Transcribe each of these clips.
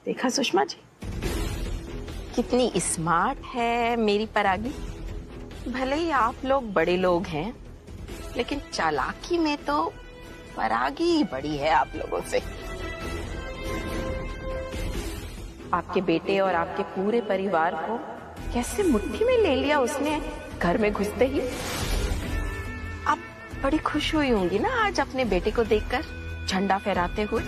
देखा सुषमा जी, कितनी स्मार्ट है मेरी परागी। भले ही आप लोग बड़े लोग हैं, लेकिन चालाकी में तो परागी ही बड़ी है आप लोगों से। आपके बेटे और आपके पूरे परिवार को कैसे मुट्ठी में ले लिया उसने घर में घुसते ही। आप बड़ी खुश हुई होंगी ना आज अपने बेटे को देखकर झंडा फहराते हुए।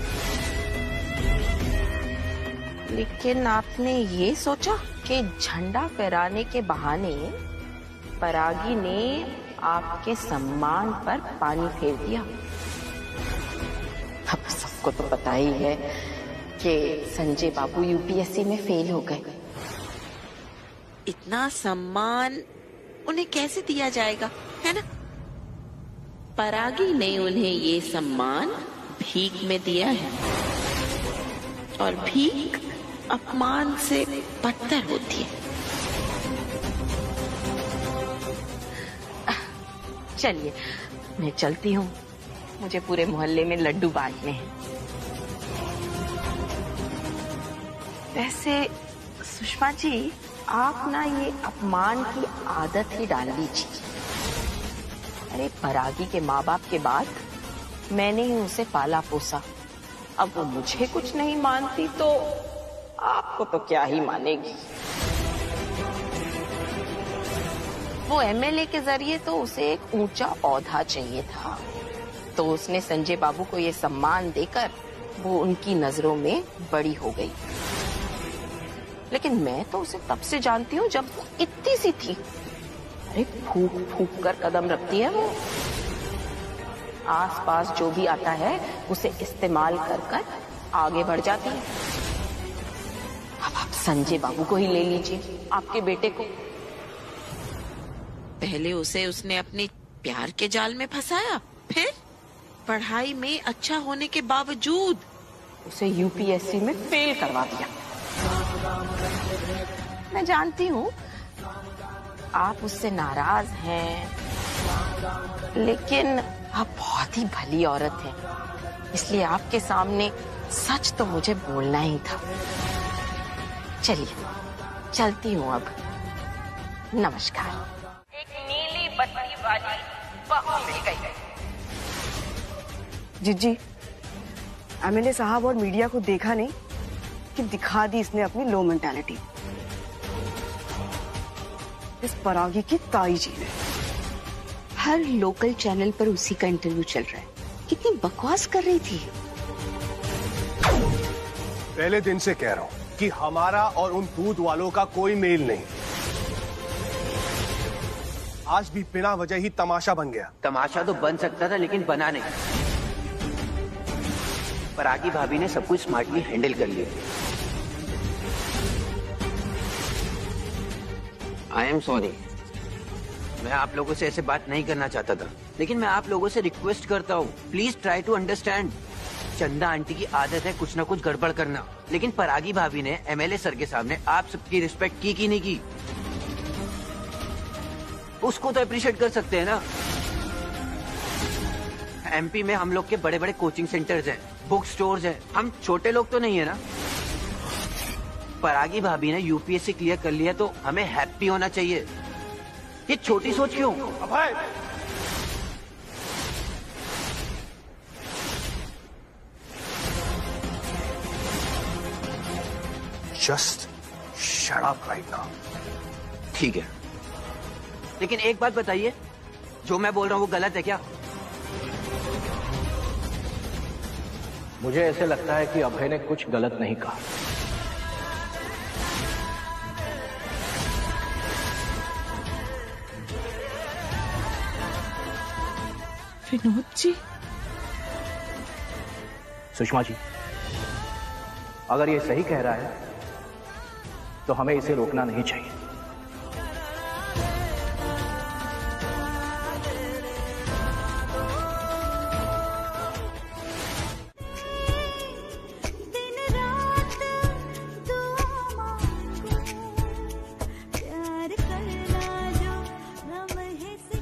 लेकिन आपने ये सोचा कि झंडा फहराने के बहाने परागी ने आपके सम्मान पर पानी फेर दिया। अब सबको तो पता ही है कि संजय बाबू यूपीएससी में फेल हो गए। इतना सम्मान उन्हें कैसे दिया जाएगा, है ना? परागी ने उन्हें ये सम्मान भीख में दिया है, और भीख अपमान से बदतर होती है। चलिए मैं चलती हूँ, मुझे पूरे मोहल्ले में लड्डू बांटने हैं। वैसे सुषमा जी, आप ना ये अपमान की आदत ही डाल लीजिए। अरे परागी के माँ बाप के बाद मैंने ही उसे पाला पोसा, अब वो मुझे कुछ नहीं मानती तो आपको तो क्या ही मानेगी। वो एमएलए के जरिए तो उसे एक ऊंचा ओहदा चाहिए था, तो उसने संजय बाबू को ये सम्मान देकर वो उनकी नजरों में बड़ी हो गई। लेकिन मैं तो उसे तब से जानती हूँ जब वो इतनी सी थी। अरे फूक फूक कर कदम रखती है वो। आसपास जो भी आता है उसे इस्तेमाल कर कर आगे बढ़ जाती है। अब आप संजय बाबू को ही ले लीजिए, आपके बेटे को। पहले उसे उसने अपने प्यार के जाल में फंसाया, फिर पढ़ाई में अच्छा होने के बावजूद उसे यूपीएससी में फेल करवा दिया। मैं जानती हूँ आप उससे नाराज हैं, लेकिन आप बहुत ही भली औरत हैं, इसलिए आपके सामने सच तो मुझे बोलना ही था। चलिए चलती हूँ अब। नमस्कार। एक नीली बत्ती वाली बहू मिल गई। जीजी, एमएलए साहब और मीडिया को देखा नहीं कि दिखा दी इसने अपनी लो मेंटालिटी। इस परागी की ताई जी ने। हर लोकल चैनल पर उसी का इंटरव्यू चल रहा है। कितनी बकवास कर रही थी। पहले दिन से कह रहा हूँ कि हमारा और उन दूध वालों का कोई मेल नहीं। आज भी बिना वजह ही तमाशा बन गया। तमाशा तो बन सकता था, लेकिन बना नहीं। परागी भाभी ने सब कुछ स्मार्टली हैंडल कर लिया। आई एम सॉरी, मैं आप लोगों से ऐसे बात नहीं करना चाहता था, लेकिन मैं आप लोगों से रिक्वेस्ट करता हूँ, प्लीज ट्राई टू अंडरस्टैंड। चंदा आंटी की आदत है कुछ ना कुछ गड़बड़ करना, लेकिन परागी भाभी ने एमएलए सर के सामने आप सबकी रिस्पेक्ट की कि नहीं की, उसको तो अप्रिशिएट कर सकते हैं ना। एमपी में हम लोग के बड़े बड़े कोचिंग सेंटर्स हैं, बुक स्टोर्स हैं, हम छोटे लोग तो नहीं है ना। परागी भाभी ने यूपीएससी क्लियर कर लिया तो हमें हैप्पी होना चाहिए। ये छोटी सोच क्यों? Abhay, just shut up right now. ठीक है, लेकिन एक बात बताइए, जो मैं बोल रहा हूँ वो गलत है क्या? मुझे ऐसे लगता है कि अभय ने कुछ गलत नहीं कहा। विनोद जी। सुषमा जी, अगर ये सही कह रहा है तो हमें इसे रोकना नहीं चाहिए।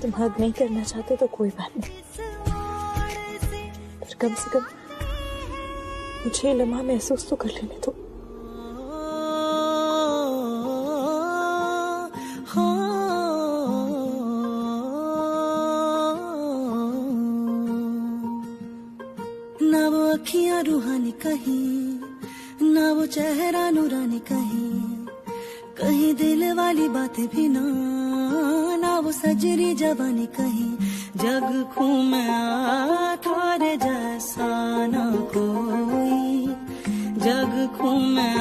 तुम हग नहीं करना चाहते तो कोई बात नहीं, पर कम से कम मुझे लम्हा महसूस तो कर लेने दो। अखियां रूहानी कहीं, ना वो चेहरा नूरानी कहीं, कहीं दिल वाली बातें भी ना वो सजरी जवानी कहीं। जग खूं में थारे जैसा ना कोई, जग खूं में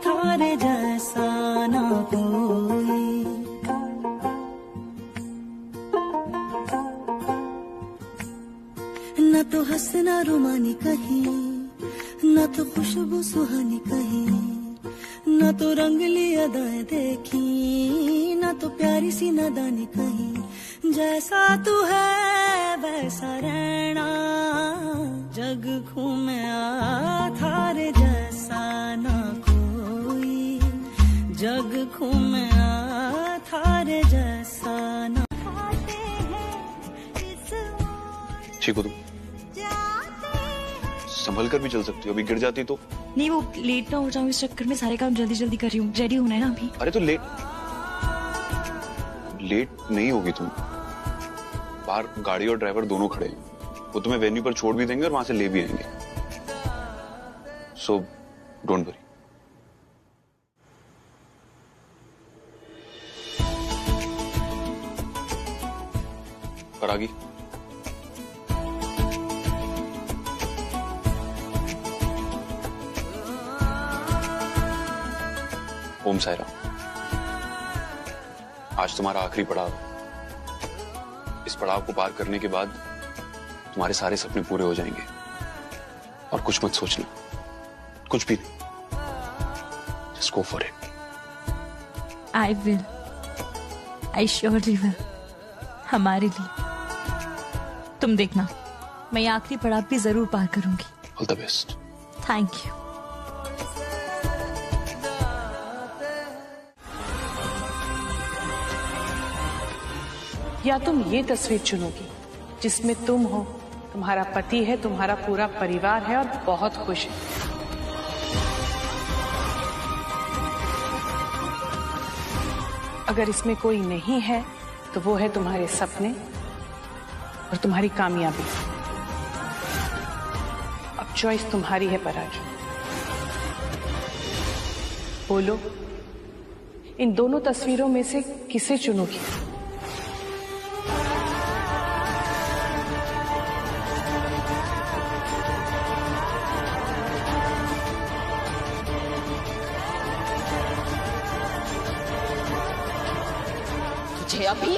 थारे जैसा ना कोई। न तो हंसना रुमानी कहीं, न तो खुशबू सुहानी कहीं, न तो रंगली अदाएं देखी, न तो प्यारी सी नादानी कहीं। जैसा तू है वैसा रहना, जग खूं में थारे जैसा ना कोई, जग खूं में थारे जैसा ना। ठीक हो तुम? संभल कर भी चल सकती हो, अभी गिर जाती तो? नहीं, वो लेट ना हो जाऊं इस चक्कर में सारे काम जल्दी जल्दी कर रही हूँ। रेडी होना है ना अभी। अरे तो लेट नहीं होगी तुम। बाहर गाड़ी और ड्राइवर दोनों खड़े हैं, वो तुम्हें वेन्यू पर छोड़ भी देंगे और वहां से ले भी आएंगे। So don't worry. परागी, ओम सायरा, आज तुम्हारा आखिरी पड़ाव है। इस पड़ाव को पार करने के बाद तुम्हारे सारे सपने पूरे हो जाएंगे। और कुछ मत सोचना, कुछ भी नहीं। Just go for it. I will. I surely will. हमारे लिए। तुम देखना, मैं ये आखिरी पड़ाव भी जरूर पार करूंगी। All the best. Thank you. या तुम ये तस्वीर चुनोगी जिसमें तुम हो, तुम्हारा पति है, तुम्हारा पूरा परिवार है और बहुत खुश है। अगर इसमें कोई नहीं है तो वो है तुम्हारे सपने और तुम्हारी कामयाबी। अब चॉइस तुम्हारी है पराजू। बोलो, इन दोनों तस्वीरों में से किसे चुनोगी? तुझे अभी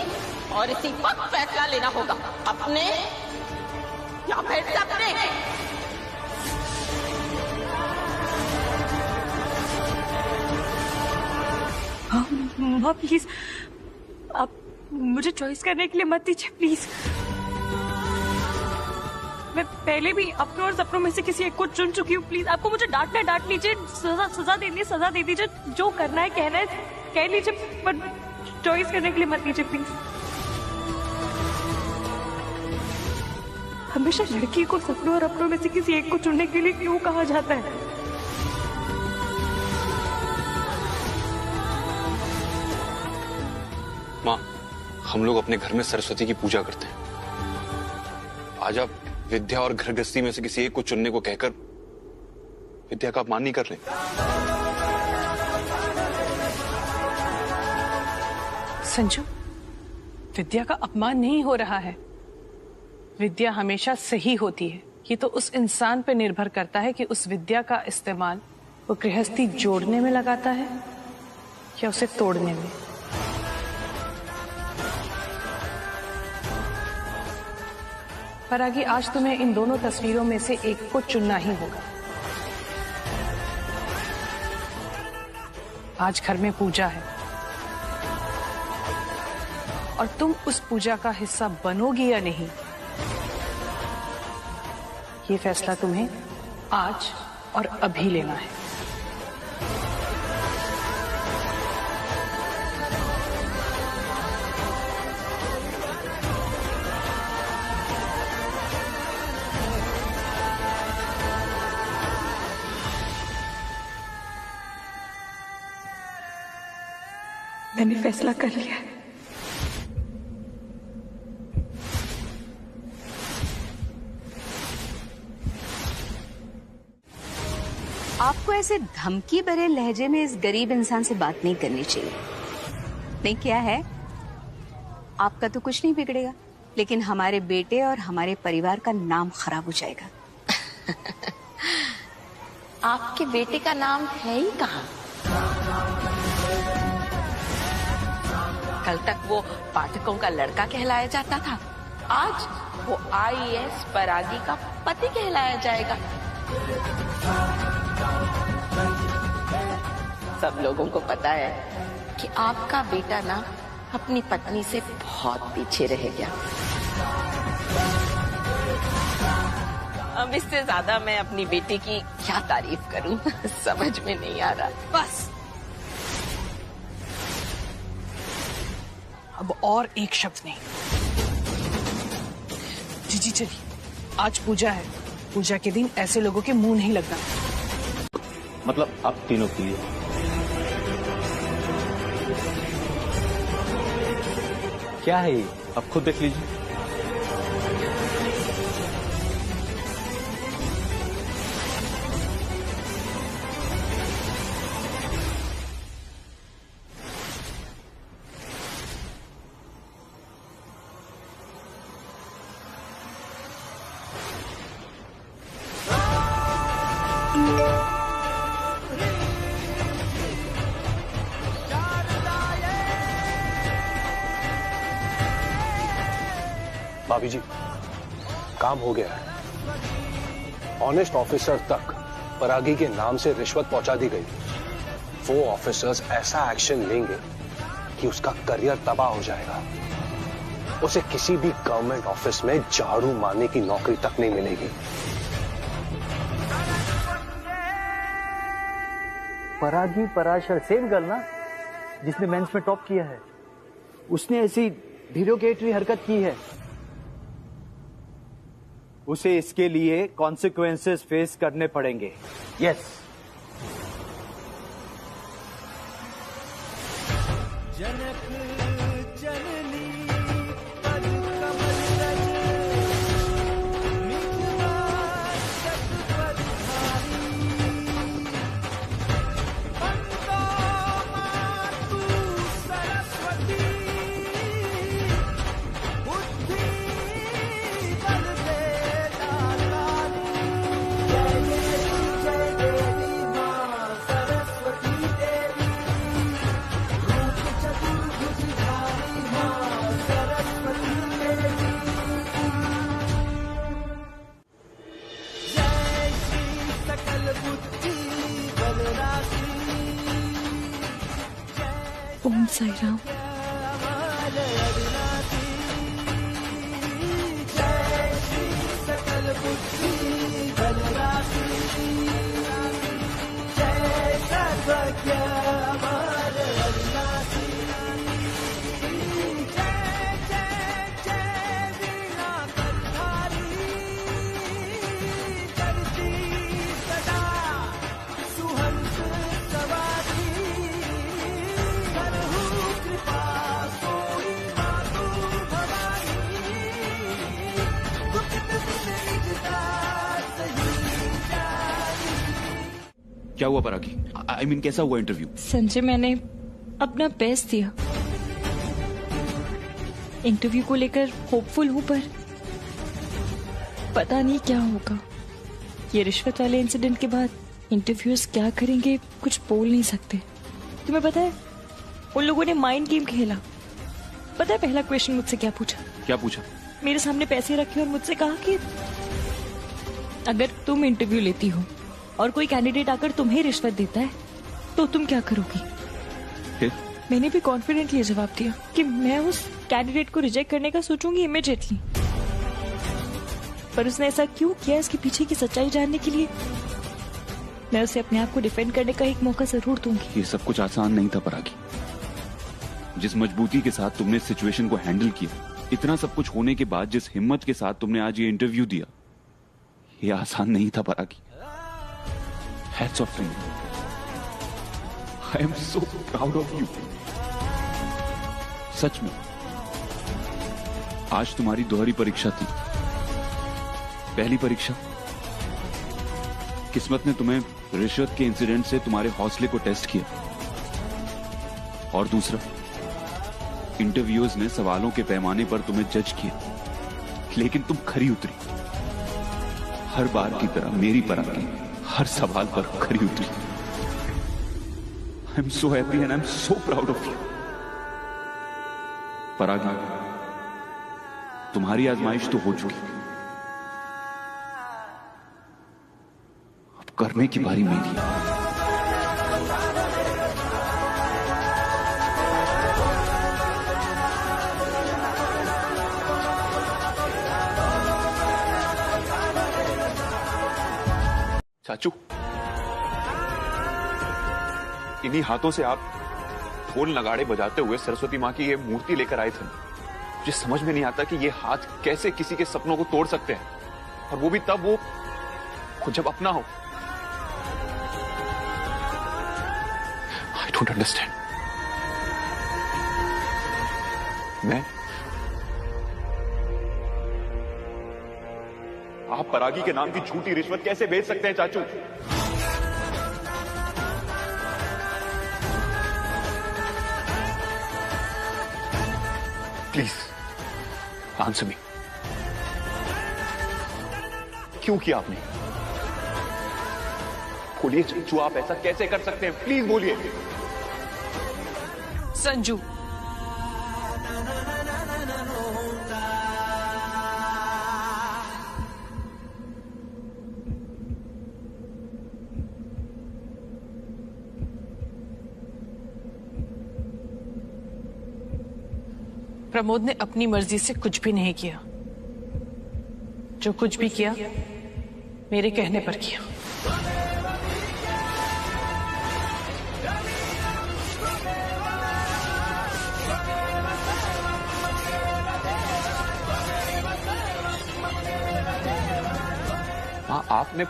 और इसी वक्त फैसला लेना होगा, अपने या फिर सपने। माँ प्लीज, आप मुझे चॉइस करने के लिए मत दीजिए प्लीज। मैं पहले भी अपने और सपनों में से किसी एक को चुन चुकी हूँ। प्लीज आपको मुझे डांटना डांट लीजिए, सजा दे दीजिए, जो करना है कहना है कह लीजिए, पर चॉइस करने के लिए मत दीजिए प्लीज। हमेशा लड़की को सपनों और अपनों में से किसी एक को चुनने के लिए क्यों कहा जाता है? माँ, हम लोग अपने घर में सरस्वती की पूजा करते हैं। आज आप विद्या और घर गृहस्थी में से किसी एक को चुनने को कहकर विद्या का अपमान नहीं कर रहे। संजू, विद्या का अपमान नहीं हो रहा है। विद्या हमेशा सही होती है। ये तो उस इंसान पे निर्भर करता है कि उस विद्या का इस्तेमाल वो गृहस्थी जोड़ने में लगाता है या उसे तोड़ने में। परागी, आज तुम्हें इन दोनों तस्वीरों में से एक को चुनना ही होगा। आज घर में पूजा है और तुम उस पूजा का हिस्सा बनोगी या नहीं, ये फैसला तुम्हें आज और अभी लेना है। मैंने फैसला कर लिया है। आपको ऐसे धमकी भरे लहजे में इस गरीब इंसान से बात नहीं करनी चाहिए। नहीं, क्या है, आपका तो कुछ नहीं बिगड़ेगा, लेकिन हमारे बेटे और हमारे परिवार का नाम खराब हो जाएगा। आपके बेटे का नाम है ही कहाँ? कल तक वो पाठकों का लड़का कहलाया जाता था, आज वो IAS परागी का पति कहलाया जाएगा। सब लोगों को पता है कि आपका बेटा ना अपनी पत्नी से बहुत पीछे रह गया। अब इससे ज्यादा मैं अपनी बेटी की क्या तारीफ करूं, समझ में नहीं आ रहा। बस अब और एक शब्द नहीं। जी चलिए, आज पूजा है, पूजा के दिन ऐसे लोगों के मुंह नहीं लगना। मतलब आप तीनों के लिए। क्या है ये, आप खुद देख लीजिए। भाभी जी, काम हो गया है। ऑनेस्ट ऑफिसर तक परागी के नाम से रिश्वत पहुंचा दी गई। वो ऑफिसर्स ऐसा एक्शन लेंगे कि उसका करियर तबाह हो जाएगा। उसे किसी भी गवर्नमेंट ऑफिस में झाड़ू मारने की नौकरी तक नहीं मिलेगी। परागी पराशर, सेम गर्ल ना जिसने मेंस में टॉप किया है, उसने ऐसी डिरोगेटरी हरकत की है। उसे इसके लिए कॉन्सिक्वेंसेस फेस करने पड़ेंगे। यस। जनक जननी ओम साई राम। क्या हुआ परागी? I mean, कैसा हुआ इंटरव्यू? संजय, मैंने अपना बेस्ट दिया। इंटरव्यू को लेकर होपफुल हूँ, पर पता नहीं क्या होगा। ये रिश्वत वाले इंसिडेंट के बाद इंटरव्यूअर्स क्या करेंगे कुछ बोल नहीं सकते। तुम्हें पता है उन लोगों ने माइंड गेम खेला। पता है पहला क्वेश्चन मुझसे क्या पूछा? क्या पूछा? मेरे सामने पैसे रखे और मुझसे कहा कि अगर तुम इंटरव्यू लेती हो और कोई कैंडिडेट आकर तुम्हें रिश्वत देता है तो तुम क्या करोगी? फिर? मैंने भी कॉन्फिडेंटली जवाब दिया कि मैं उस कैंडिडेट को रिजेक्ट करने का सोचूंगी इमीडिएटली। पर उसने ऐसा क्यों किया, इसके पीछे की सच्चाई जानने के लिए मैं उसे अपने आप को डिफेंड करने का एक मौका जरूर दूंगी। ये सब कुछ आसान नहीं था परागी। जिस मजबूती के साथ तुमने इस सिचुएशन को हैंडल किया, इतना सब कुछ होने के बाद जिस हिम्मत के साथ तुमने आज ये इंटरव्यू दिया, ये आसान नहीं था परागी। Hats off to you. I am so proud of you. सच में आज तुम्हारी दोहरी परीक्षा थी। पहली परीक्षा किस्मत ने तुम्हें रिश्वत के इंसिडेंट से तुम्हारे हौसले को टेस्ट किया, और दूसरा, इंटरव्यूज ने सवालों के पैमाने पर तुम्हें जज किया, लेकिन तुम खरी उतरी। हर बार की तरह मेरी परागी हर सवाल पर खरी उतरी। I am so happy and I am so proud of you. परागी, तुम्हारी आजमाइश तो हो चुकी, अब करने की बारी मेरी है। चाचू, इन्हीं हाथों से आप ढोल नगाड़े बजाते हुए सरस्वती मां की ये मूर्ति लेकर आए थे। मुझे समझ में नहीं आता कि ये हाथ कैसे किसी के सपनों को तोड़ सकते हैं, और वो भी तब वो खुद जब अपना हो। I don't understand. आप परागी के नाम की झूठी रिश्वत कैसे भेज सकते हैं चाचू? Please answer me. क्यों किया आपने? बोलिए चाचू, आप ऐसा कैसे कर सकते हैं? प्लीज बोलिए। संजू, प्रमोद ने अपनी मर्जी से कुछ भी नहीं किया। जो कुछ भी किया मेरे कहने पर किया। हाँ, आपने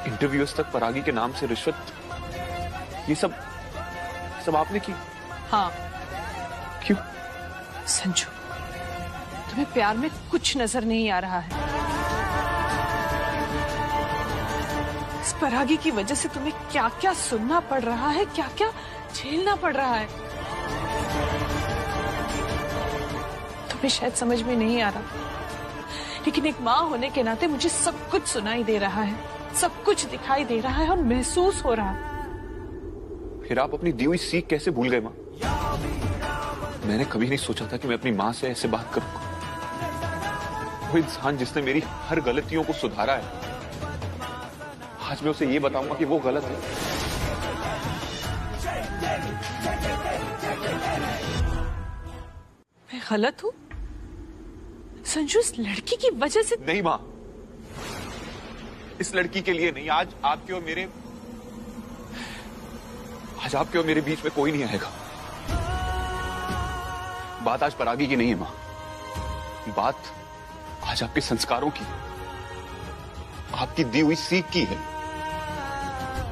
इंटरव्यूज तक परागी के नाम से रिश्वत, ये सब आपने की? हाँ। क्यों? संजू, तुम्हें प्यार में कुछ नजर नहीं आ रहा है। इस परागी की वजह से तुम्हें क्या क्या सुनना पड़ रहा है, क्या क्या झेलना पड़ रहा है, तुम्हें शायद समझ में नहीं आ रहा, लेकिन एक माँ होने के नाते मुझे सब कुछ सुनाई दे रहा है, सब कुछ दिखाई दे रहा है और महसूस हो रहा है। फिर आप अपनी दी हुई सीख कैसे भूल गए माँ? मैंने कभी नहीं सोचा था कि मैं अपनी माँ से ऐसे बात करूंगा। वो इंसान जिसने मेरी हर गलतियों को सुधारा है, आज मैं उसे ये बताऊंगा कि वो गलत है। मैं गलत हूँ? संजू, इस लड़की की वजह से? नहीं माँ, इस लड़की के लिए नहीं। आज आपके और मेरे बीच में कोई नहीं आएगा। बात आज परागी की नहीं है माँ, बात आज आपके संस्कारों की, आपकी दी हुई सीख की है,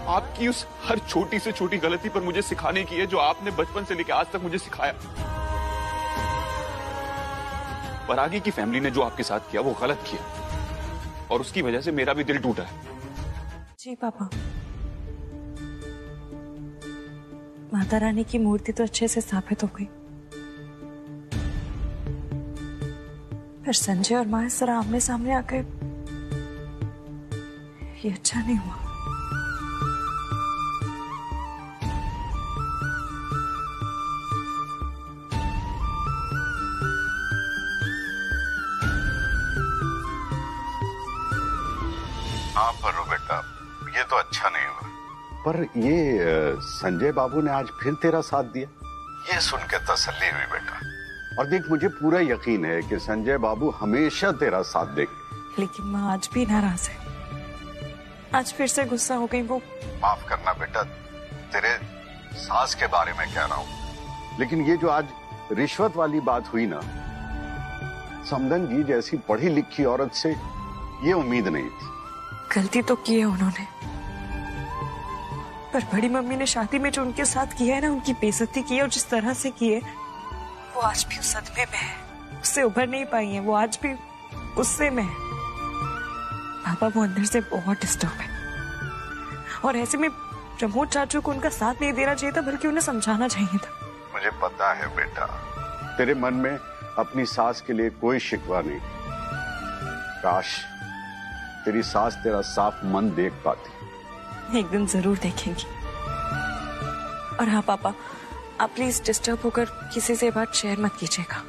आपकी उस हर छोटी से छोटी गलती पर मुझे सिखाने की है जो आपने बचपन से लेकर आज तक मुझे सिखाया। परागी की फैमिली ने जो आपके साथ किया वो गलत किया, और उसकी वजह से मेरा भी दिल टूटा है। जी पापा, माता रानी की मूर्ति तो अच्छे से स्थापित हो गई, पर संजय और माँ इस तरह आमने सामने आकर, ये अच्छा नहीं हुआ। हाँ परो बेटा, ये तो अच्छा नहीं हुआ। पर ये संजय बाबू ने आज फिर तेरा साथ दिया, ये सुन के तसल्ली हुई बेटा। और देख, मुझे पूरा यकीन है कि संजय बाबू हमेशा तेरा साथ देंगे। लेकिन माँ आज भी नाराज है, आज फिर से गुस्सा हो गई वो। माफ करना बेटा, तेरे सास के बारे में कह रहा हूँ, लेकिन ये जो आज रिश्वत वाली बात हुई ना, समदन जी जैसी पढ़ी लिखी औरत से ये उम्मीद नहीं थी। गलती तो की है उन्होंने, पर बड़ी मम्मी ने शादी में जो उनके साथ किया है ना, उनकी बेइज्जती की है, और जिस तरह से की है, वो आज भी उस सदमे में है, उससे उभर नहीं पाई है, वो आज भी गुस्से में है। पापा वो अंदर से बहुत डिस्टर्ब है, और ऐसे में प्रमोद चाचू को उनका साथ नहीं देना चाहिए था, बल्कि उन्हें समझाना चाहिए था। मुझे पता है बेटा, तेरे मन में अपनी सास के लिए कोई शिकवा नहीं। काश तेरी सास तेरा साफ मन देख पाती। एक दिन जरूर देखेंगी। और हाँ पापा, आप प्लीज डिस्टर्ब होकर किसी से बात शेयर मत कीजिएगा।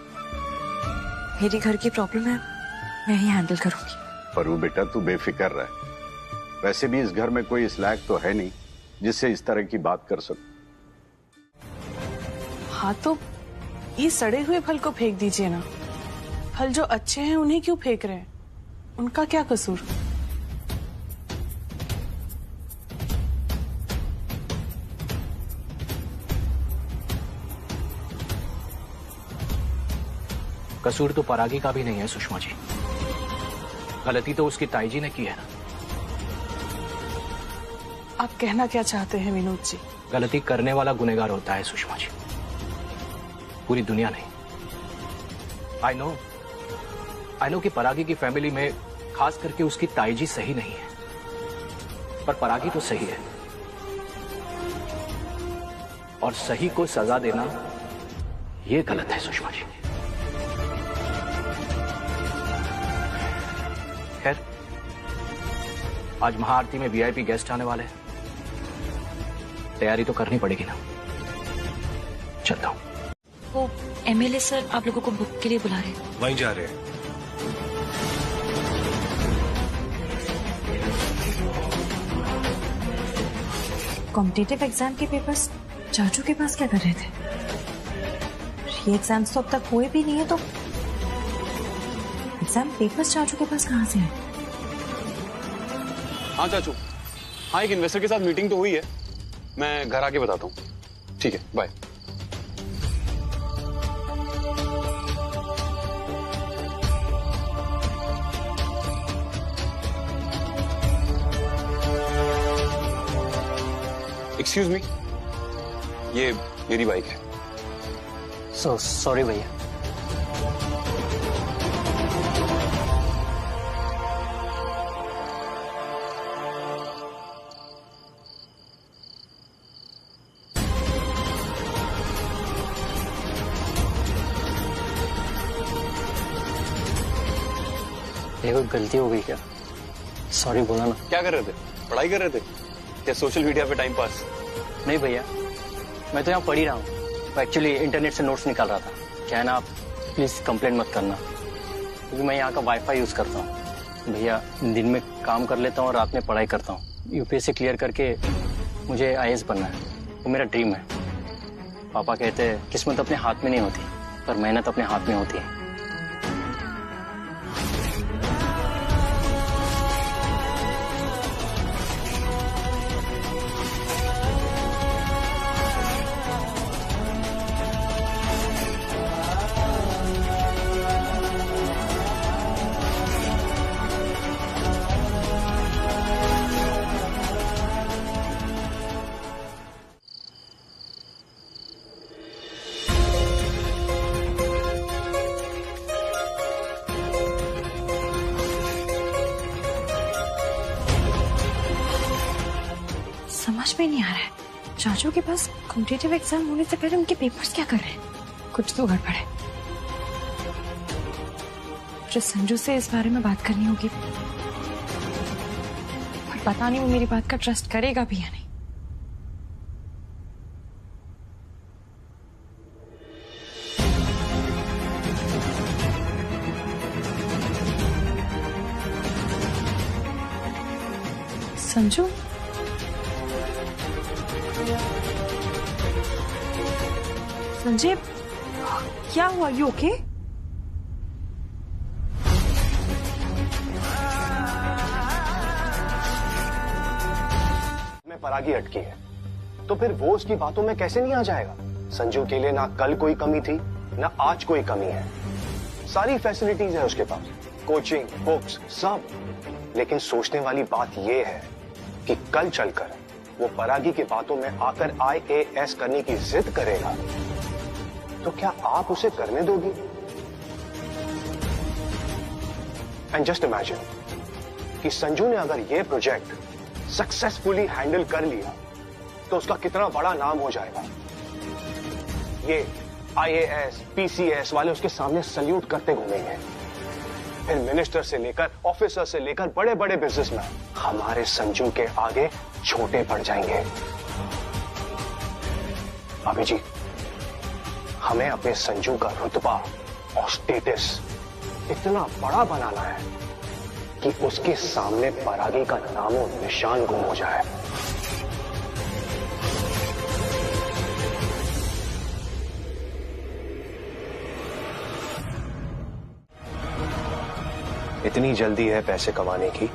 मेरी घर की प्रॉब्लम है, मैं ही हैंडल करूंगी। पर वो बेटा तू बेफिक्र रह, वैसे भी इस घर में कोई इस लायक तो है नहीं जिससे इस तरह की बात कर सकूं। हाँ तो ये सड़े हुए फल को फेंक दीजिए ना, फल जो अच्छे हैं उन्हें क्यों फेंक रहे हैं? उनका क्या कसूर? कसूर तो परागी का भी नहीं है सुषमा जी, गलती तो उसकी ताई जी ने की है ना। आप कहना क्या चाहते हैं विनोद जी? गलती करने वाला गुनहगार होता है सुषमा जी, पूरी दुनिया नहीं। आई नो कि परागी की फैमिली में खास करके उसकी ताई जी सही नहीं है, पर परागी तो सही है, और सही को सजा देना यह गलत है सुषमा जी। खैर, आज महाआरती में वीआईपी गेस्ट आने वाले हैं, तैयारी तो करनी पड़ेगी ना। चलता हूं। वो एमएलए सर आप लोगों को बुक के लिए बुला रहे हैं। वहीं जा रहे हैं। कॉम्पिटिटिव एग्जाम के पेपर्स चाचू के पास क्या कर रहे थे? ये एग्जाम्स तो अब तक हुए भी नहीं है, तो एग्जाम पेपर्स चाचू के पास कहाँ से हैं? हाँ चाचू, हाँ एक इन्वेस्टर के साथ मीटिंग तो हुई है, मैं घर आके बताता हूँ। ठीक है, बाय। एक्सक्यूज मी, ये मेरी बाइक है। सॉरी भैया। देखो गलती हो गई क्या? सॉरी बोला ना। क्या कर रहे थे? पढ़ाई कर रहे थे या सोशल मीडिया पे टाइम पास? नहीं भैया, मैं तो यहाँ पढ़ ही रहा हूँ। एक्चुअली इंटरनेट से नोट्स निकाल रहा था। क्या है ना, आप प्लीज कंप्लेंट मत करना, क्योंकि मैं यहाँ का वाईफाई यूज करता हूँ। भैया दिन में काम कर लेता हूँ और रात में पढ़ाई करता हूँ। यूपीएससी क्लियर करके मुझे आईएएस बनना है, वो मेरा ड्रीम है। पापा कहते हैं किस्मत अपने हाथ में नहीं होती, पर मेहनत अपने हाथ में होती है। समझ में नहीं आ रहा है, चाचू के पास कॉम्पिटिटिव एग्जाम होने से पहले उनके पेपर्स क्या कर रहे हैं? कुछ तो गड़बड़ है। मुझे संजू से इस बारे में बात करनी होगी, पर पता नहीं वो मेरी बात का ट्रस्ट करेगा भी या नहीं। संजू, संजय, क्या हुआ? You okay? में परागी अटकी है, तो फिर वो उसकी बातों में कैसे नहीं आ जाएगा? संजू के लिए ना कल कोई कमी थी, ना आज कोई कमी है। सारी फैसिलिटीज है उसके पास, कोचिंग, बुक्स, सब। लेकिन सोचने वाली बात यह है कि कल चलकर वो परागी की बातों में आकर IAS करने की जिद करेगा, तो क्या आप उसे करने दोगी? एंड जस्ट इमेजिन कि संजू ने अगर ये प्रोजेक्ट सक्सेसफुली हैंडल कर लिया तो उसका कितना बड़ा नाम हो जाएगा। ये IAS, PCS वाले उसके सामने सल्यूट करते घूमेंगे। फिर मिनिस्टर से लेकर ऑफिसर से लेकर बड़े बड़े बिजनेसमैन हमारे संजू के आगे छोटे पड़ जाएंगे। अभी जी, हमें अपने संजू का रुतबा और स्टेटस इतना बड़ा बनाना है कि उसके सामने परागी का नामो निशान गुम हो जाए। इतनी जल्दी है पैसे कमाने की?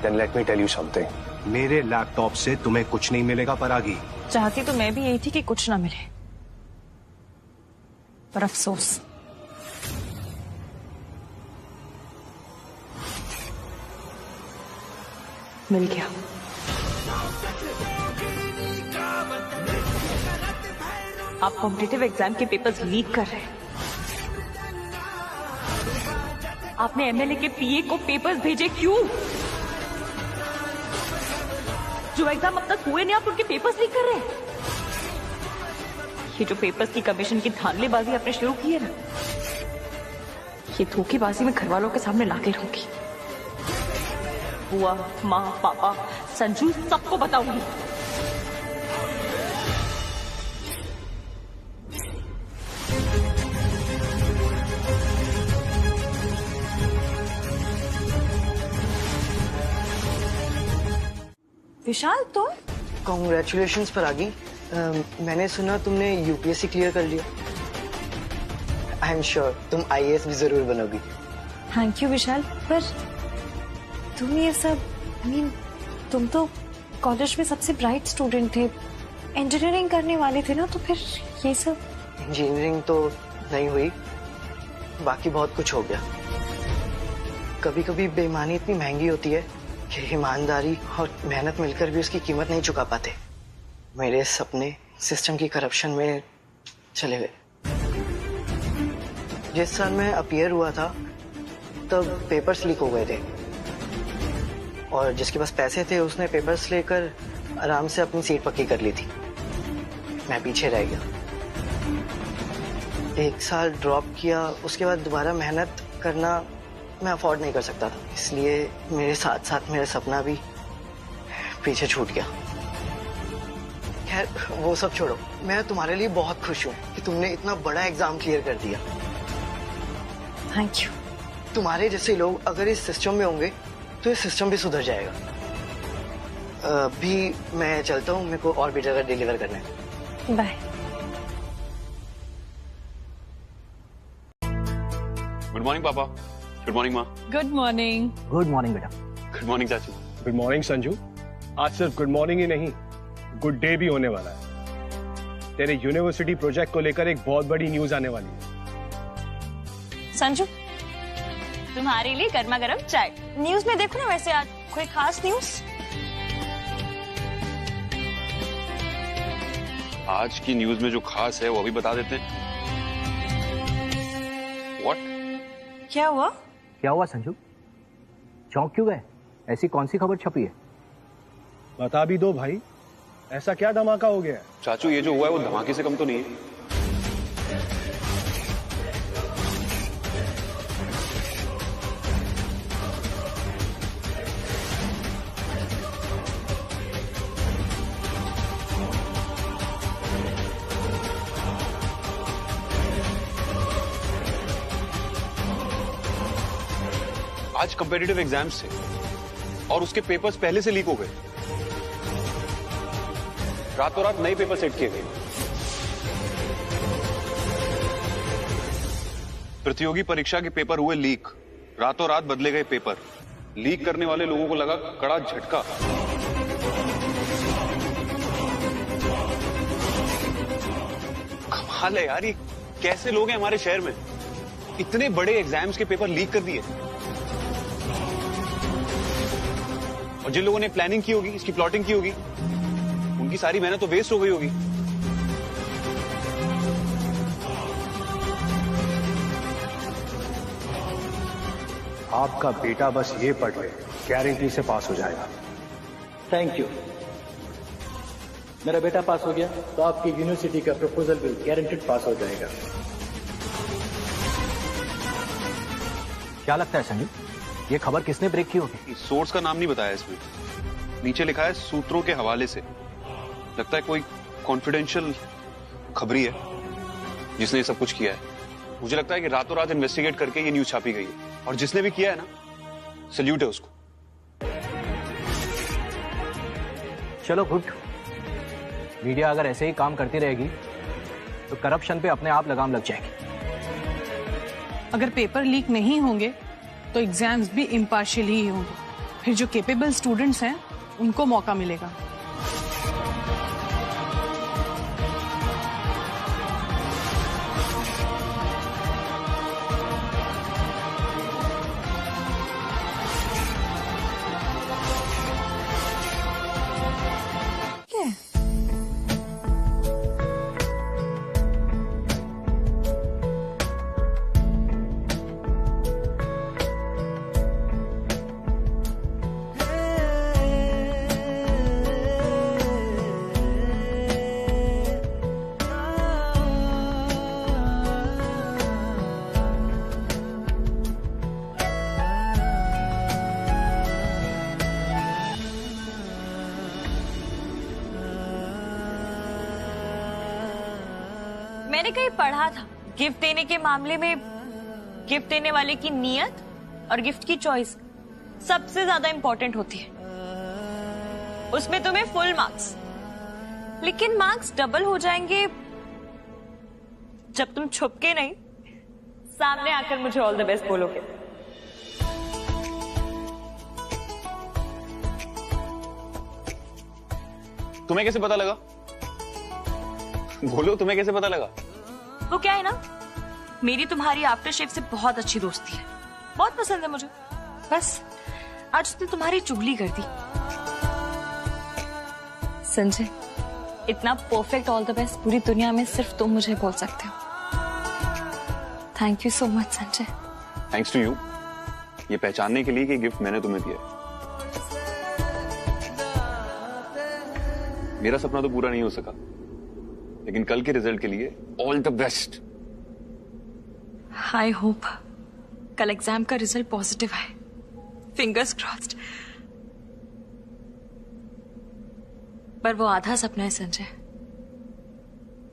Then let me tell you something. मेरे लैपटॉप से तुम्हें कुछ नहीं मिलेगा परागी। चाहती तो मैं भी यही थी कि कुछ ना मिले, पर अफसोस मिल गया। आप कॉम्पिटिटिव एग्जाम के पेपर्स लीक कर रहे हैं। आपने MLA के PA को पेपर्स भेजे क्यों? जो एग्जाम अब तक हुए नहीं, आप उनके पेपर्स लीक कर रहे हैं। ये जो पेपर्स की कमीशन की धांधलीबाजी आपने शुरू की है ना, ये धोखेबाजी में घर वालों के सामने लाके रहूंगी। बुआ, माँ, पापा, संजू, सबको बताऊंगी। विशाल, तो कॉन्ग्रेचुलेशंस परागी। मैंने सुना तुमने UPSC क्लियर कर लिया। आई एम श्योर तुम IAS भी जरूर बनोगी। थैंक यू विशाल, पर तुम ये सब, तुम तो कॉलेज में सबसे ब्राइट स्टूडेंट थे, इंजीनियरिंग करने वाले थे ना, तो फिर ये सब? इंजीनियरिंग तो नहीं हुई, बाकी बहुत कुछ हो गया। कभी कभी बेईमानी इतनी महंगी होती है कि ईमानदारी और मेहनत मिलकर भी उसकी कीमत नहीं चुका पाते। मेरे सपने सिस्टम की करप्शन में चले गए। जिस साल मैं अपीयर हुआ था तब पेपर्स लीक हो गए थे, और जिसके पास पैसे थे उसने पेपर्स लेकर आराम से अपनी सीट पक्की कर ली थी। मैं पीछे रह गया। 1 साल ड्रॉप किया, उसके बाद दोबारा मेहनत करना मैं अफोर्ड नहीं कर सकता था, इसलिए मेरे साथ साथ मेरा सपना भी पीछे छूट गया। खैर वो सब छोड़ो, मैं तुम्हारे लिए बहुत खुश हूँ कि तुमने इतना बड़ा एग्जाम क्लियर कर दिया। Thank you. तुम्हारे जैसे लोग अगर इस सिस्टम में होंगे तो ये सिस्टम भी सुधर जाएगा। अभी मैं चलता हूँ, मेरे को और भी जगह डिलीवर करना है। बाय। गुड मॉर्निंग पापा। गुड मॉर्निंग माँ। Good morning. गुड मॉर्निंग बेटा। गुड मॉर्निंग चाचू। Good morning Sanju. आज सिर्फ गुड मॉर्निंग ही नहीं, गुड डे भी होने वाला है। तेरे यूनिवर्सिटी प्रोजेक्ट को लेकर एक बहुत बड़ी न्यूज आने वाली है। संजू, तुम्हारे लिए गर्मा गर्म चाय। न्यूज में देखो ना, वैसे आज कोई खास न्यूज? आज की न्यूज में जो खास है वो अभी बता देते हैं। What? क्या हुआ? क्या हुआ संजू? चौंक क्यों गए? ऐसी कौन सी खबर छपी है? बता भी दो भाई, ऐसा क्या धमाका हो गया? चाचू ये जो हुआ है वो धमाके से कम तो नहीं है। आज कंपेटिटिव एग्जाम्स थे और उसके पेपर्स पहले से लीक हो गए। रातों रात नए पेपर सेट किए गए। प्रतियोगी परीक्षा के पेपर हुए लीक, रातों रात बदले गए पेपर। लीक करने वाले लोगों को लगा कड़ा झटका। कमाल है यार, ये कैसे लोग हैं हमारे शहर में, इतने बड़े एग्जाम्स के पेपर लीक कर दिए। और जिन लोगों ने प्लानिंग की होगी, इसकी प्लॉटिंग की होगी, उनकी सारी मेहनत तो वेस्ट हो गई होगी। आपका बेटा बस ये पढ़ ले, गारंटी से पास हो जाएगा। Thank you. मेरा बेटा पास हो गया तो आपकी यूनिवर्सिटी का प्रपोजल भी गारंटेड पास हो जाएगा। क्या लगता है संजू, ये खबर किसने ब्रेक की होगी? सोर्स का नाम नहीं बताया इसमें, नीचे लिखा है सूत्रों के हवाले से। लगता है कोई कॉन्फिडेंशियल खबरी है जिसने ये सब कुछ किया है। मुझे लगता है कि रातों रात इन्वेस्टिगेट करके ये न्यूज छापी गई है, और जिसने भी किया है ना, सल्यूट है उसको। चलो गुड। मीडिया अगर ऐसे ही काम करती रहेगी तो करप्शन पे अपने आप लगाम लग जाएगी। अगर पेपर लीक नहीं होंगे तो एग्जाम्स भी इम्पार्शियली ही होंगे। फिर जो कैपेबल स्टूडेंट्स हैं उनको मौका मिलेगा। मैंने कहीं पढ़ा था गिफ्ट देने के मामले में गिफ्ट देने वाले की नीयत और गिफ्ट की चॉइस सबसे ज्यादा इंपॉर्टेंट होती है। उसमें तुम्हें फुल मार्क्स, लेकिन मार्क्स डबल हो जाएंगे जब तुम छुप के नहीं, सामने आकर मुझे ऑल द बेस्ट बोलोगे। तुम्हें कैसे पता लगा? बोलो, तुम्हें कैसे पता लगा? वो क्या है ना, मेरी तुम्हारी आफ्टर शेव से बहुत अच्छी दोस्ती है, बहुत पसंद है मुझे। बस आज उसने तुम्हारी चुगली कर दी। संजय, इतना परफेक्ट ऑल द बेस्ट पूरी दुनिया में सिर्फ तुम मुझे बोल सकते हो। Thank you so much Sanjay. Thanks to you, ये पहचानने के लिए कि गिफ्ट मैंने तुम्हें दिया है। मेरा सपना तो पूरा नहीं हो सका, लेकिन कल के रिजल्ट के लिए all the best. I hope कल एग्जाम का रिजल्ट पॉजिटिव है, फिंगर्स क्रॉस्ड। पर वो आधा सपना है संजय,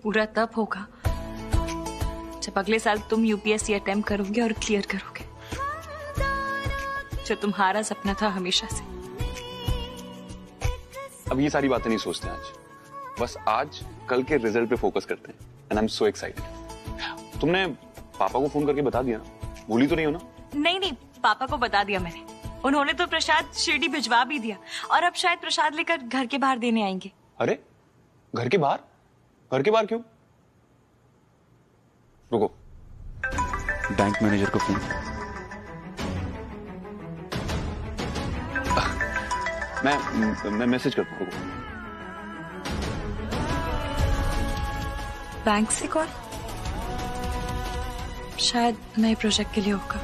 पूरा तब होगा जब अगले साल तुम यूपीएससी अटेम्प्ट करोगे और क्लियर करोगे, जो तुम्हारा सपना था हमेशा से। अब ये सारी बातें नहीं सोचते आज, बस आज कल के रिजल्ट पे फोकस करते हैं। And I am so excited. तुमने पापा को फोन करके बता दिया ना? भूली तो नहीं हो ना? नहीं, पापा को बता दिया मैंने। उन्होंने तो प्रसाद शिरडी भिजवा भी दिया, और अब शायद प्रसाद लेकर घर के बाहर देने आएंगे। अरे घर के बाहर? घर के बाहर क्यों? रुको, बैंक मैनेजर को फोन। मैं मैसेज करता हूँ। बैंक से कॉल? शायद नए प्रोजेक्ट के लिए होगा।